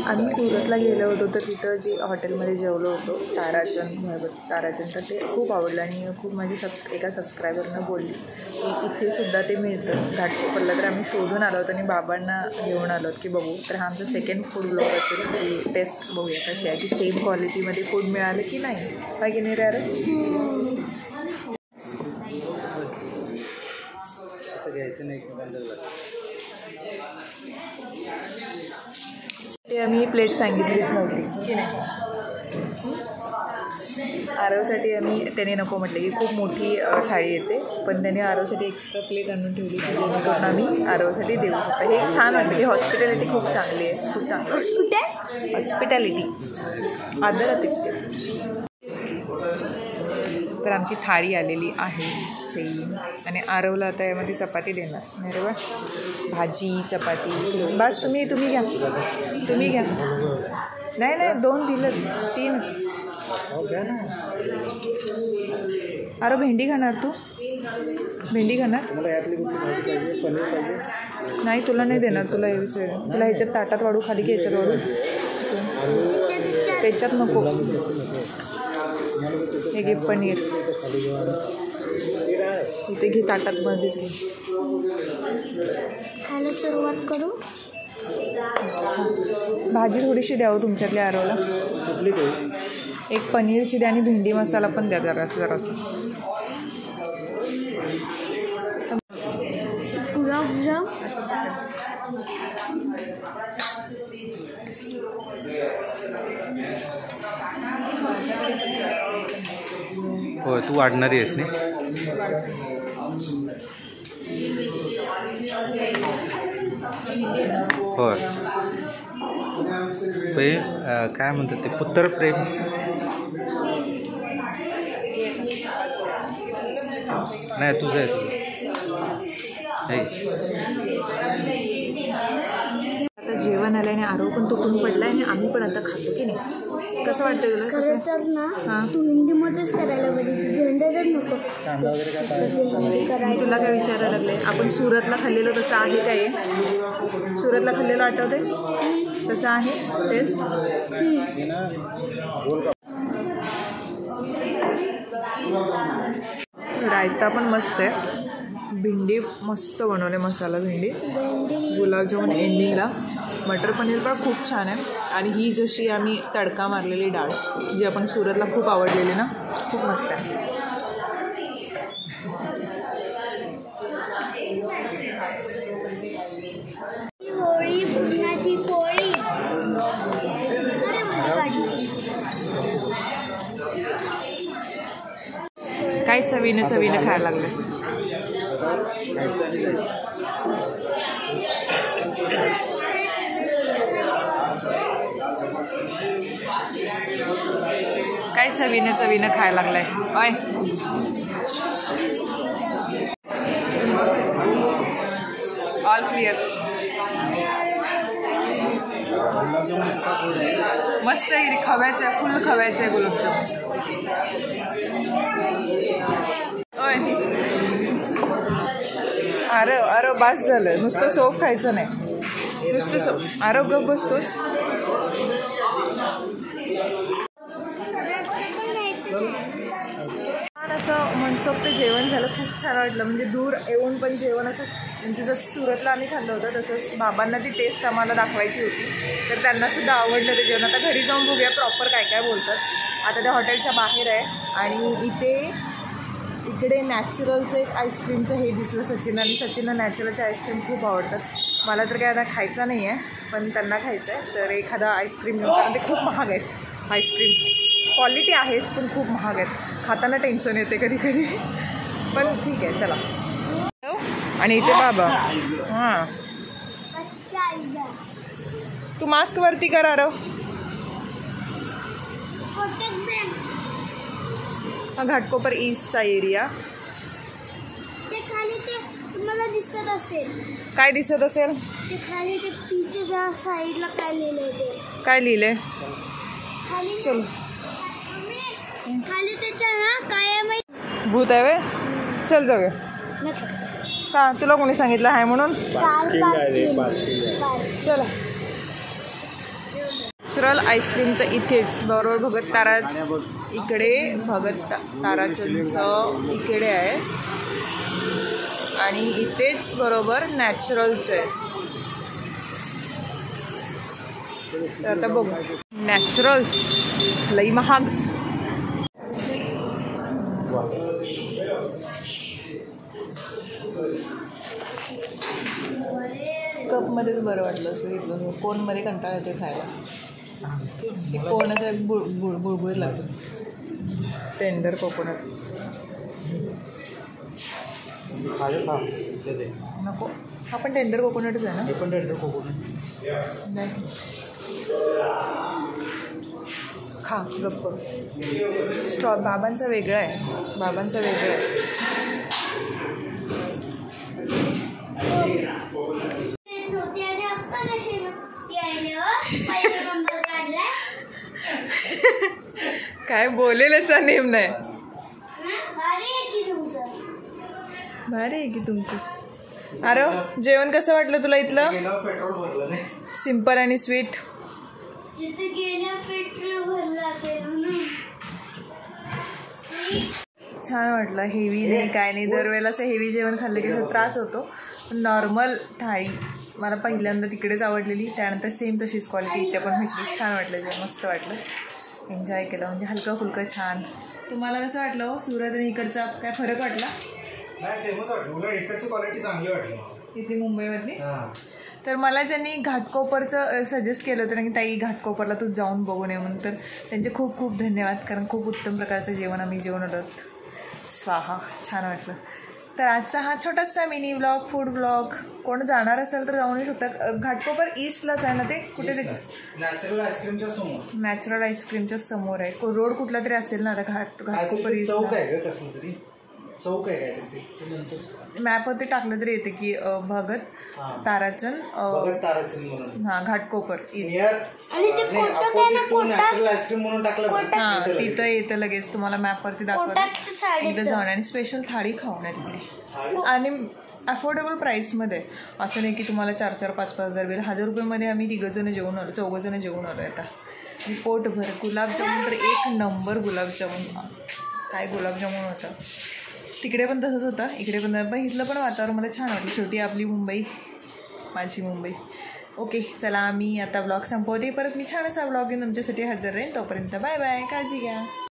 आम्ही सुरतला गेलो होतो तर तिथं जे हॉटेलमध्ये जेवलो होतो ताराचंद तर ते खूप आवडलं आणि खूप माझी एका सबस्क्रायबरनं बोलली की इथेसुद्धा ते मिळतं घाटकोपरला. तर आम्ही शोधून आलो होतो आणि बाबांना घेऊन आलो की बघू. तर हा आमचा सेकंड फूड ब्लॉग असेल की टेस्ट बघूया कशी आहे की सेम क्वालिटीमध्ये फूड मिळालं की नाही. काय की नाही रे अरे ते आम्ही प्लेट सांगितलीच नव्हती की नाही. आरवसाठी त्याने नको म्हटले की खूप मोठी थाळी येते पण त्याने आरवसाठी एक्स्ट्रा प्लेट आणून ठेवली की जेणेकरून आम्ही आरवसाठी देऊ शकतो. हे छान वाटतं की हॉस्पिटॅलिटी खूप चांगली आहे. खूप चांगली हॉस्पिटॅलिटी आदर तिथे. तर आमची थाळी आलेली आहे सेम आणि आरवला आता यामध्ये चपाती देणार नाही रे बा. भाजी चपाती बस. तुम्ही घ्या नाही 2 दिलं 3. अरे भेंडी खाणार तू? भेंडी खाणार नाही? तुला नाही देणार. तुला तुला ह्याच्यात ताटात वाढू खाली की ह्याच्यात वाढू? त्याच्यात नको. हे घे पनीर इथे घे ताटात मध्येच घे. खायला सुरुवात करू. भाजी थोडीशी द्यावं तुमच्यातल्या आरवला. एक पनीरची द्या आणि भेंडी मसाला पण द्या जरासं. गुलाबजाम हो तू वाढणारी आहेस ना. होय काय म्हणतात ते पुत्रप्रेम. नाही तुझं आहे आता जेवण आलं आणि आरव पण तुटून पडला आणि आम्ही पण आता खातो की नाही. कसं वाटतं तुला? खरं तर ना तू हिंदीमध्येच करायला पाहिजे. झेंडा तर नको करायला. तुला काय विचारायला लागले? आपण सुरतला खाल्लेलं तसं आहे काय? सुरतला खाल्लेलं आठवते तसं आहे टेस्ट? रायता पण मस्त आहे. भेंडी मस्त बनवले मसाला भेंडी. गुलाबजामुन एंडिंगला. मटर पनीर पण खूप छान आहे. आणि ही जशी आम्ही तडका मारलेली डाळ जी आपण सुरतला खूप आवडलेली ना खूप मस्त आहे. होळी पुरणाची पोळी काय चवीनं खायला लागले. काय चवीनं खायला लागलाय. ओय ऑल क्लिअर. मस्त आहे. खव्याचं आहे फुल खव्याचं आहे गुलाबजाम. ओय अरे बास झालं. नुसतं सोफ खायचं नाही. नुसतं सोफ. आरव गप बसतोस. छान असं मनसोक्त जेवण झालं. खूप छान वाटलं. म्हणजे दूर येऊन पण जेवण असं म्हणजे जसं सुरतला आम्ही खाल्लं होतं तसंच बाबांना ती टेस्ट आम्हाला दाखवायची होती. तर त्यांनासुद्धा आवडलं ते जेवण. आता घरी जाऊन बघूया प्रॉपर काय बोलतात. आता त्या हॉटेलच्या बाहेर आहे आणि इकडे नॅचरलचं एक आईस्क्रीमचं हे दिसलं सचिन. आणि सचिनला नॅचरलचे आईस्क्रीम खूप आवडतात. मला तर काय आता खायचा नाही आहे पण त्यांना खायचं आहे. तर एखादा आईस्क्रीम घेऊन. कारण ते खूप महाग आहेत आईस्क्रीम. क्वालिटी आहेच पण खूप महाग आहेत. खाताना टेन्शन येते कधी पण ठीक आहे चला. आणि इथे बाबा हां तू मास्क वरती कर आरव. हा घाटकोपर ईस्टचा एरिया. ते खाली ते तुम्हाला दिसत असेल. काय दिसत असेल? ते खाली ते पीछे साईडला काय लिहिलंय ते. काय लिहिलंय? खाली चल खाली त्याच्या ना काय माहिती. भूत आहे वे. चल जाऊया. का तुला कोणी सांगितलं आहे म्हणून? चला नॅचरल आईस्क्रीमचं इथेच बरोबर भगत तारा इकडे भगत ताराचंदचं इकडे आहे आणि इथेच बरोबर नॅचरलचं आहे. तर आता बघू नॅचरल्स लई महाग. कपमध्येच बरं वाटलं असं घेतलं. कोनमध्ये कंटाळा येते खायला. ते कोणाचं बुळबुळीत लागतं. टेंडर कोकोनट नको. हा पण टेंडर कोकोनटच आहे ना. हे पण टेंडर कोकोनट नाही खा गप्प. बाबांचा वेगळा आहे. बाबांचा वेगळा आहे. काय बोलेलचा नेम नाही. भारी आहे की तुमचं. अरे जेवण कसं वाटलं तुला इथलं. पेट्रोल भरलं नाही. सिम्पल आणि स्वीट. छान वाटलं. हेवी नाही काय नाही. दरवेळेला असं हेवी जेवण खाल्लं की असं त्रास होतो. नॉर्मल थाळी मला पहिल्यांदा तिकडेच आवडलेली. त्यानंतर सेम तशीच क्वालिटी इथे पण भेटली. छान वाटलं जेवण. मस्त वाटलं. एन्जॉय केलं. म्हणजे हलकं फुलकं छान. तुम्हाला कसं वाटलं हो सुरत आणि इकडचा काय फरक वाटला. नाही सेमच वाटलं. उलट इकडची क्वालिटी चांगली वाटली इथे मुंबईमधली. तर मला ज्यांनी घाटकोपरचं सजेस्ट केलं होतं की ताई घाटकोपरला तू जाऊन बघून ये म्हणून, तर त्यांचे खूप खूप धन्यवाद. कारण खूप उत्तम प्रकारचं जेवण आम्ही जेवण आलो. स्वाहा. छान वाटलं. तर आजचा हा छोटासा मिनी व्लॉग, फूड व्लॉग. कोण जाणार असेल तर जाऊन येऊ शकतात. घाटकोपर ईस्टलाच आहे ना ते. कुठे त्याचे नॅचरल आईस्क्रीमच्या समोर. नॅचरल आईस्क्रीमच्या समोर आहे. रोड कुठला तरी असेल ना आता घाटकोपर ईस्ट. चौक आहे का कसलं तरी चौक आहे काय तरी. मॅपवरती टाकलं तरी येते की भगत ताराचंद हां घाटकोपर ईस्ट. नॅचरल आईस्क्रीम म्हणून टाकलं हां तिथं येतं लगेच. तुम्हाला मॅपवरती दाखवत एकदा जाऊन. आणि स्पेशल थाळी खाऊन आहे तिथली. आणि अफोर्डेबल प्राईसमध्ये. असं नाही की तुम्हाला 4-4, 5-5 हजार बिल. 1000 रुपयेमध्ये आम्ही 3 जेवून आलो. 4 जेवून आलो आता. आणि पोटभर. गुलाबजामुन तर 1 नंबर गुलाबजामुन. काय गुलाबजामुन होतं. तिकडे पण तसंच होतं. इकडे पण इथलं पण वातावरण मला छान वाटलं. शेवटी आपली मुंबई माझी मुंबई. ओके चला आम्ही आता ब्लॉग संपवते. परत मी छान असा ब्लॉग घेऊन तुमच्यासाठी हजर राहीन. तोपर्यंत बाय बाय. काळजी घ्या.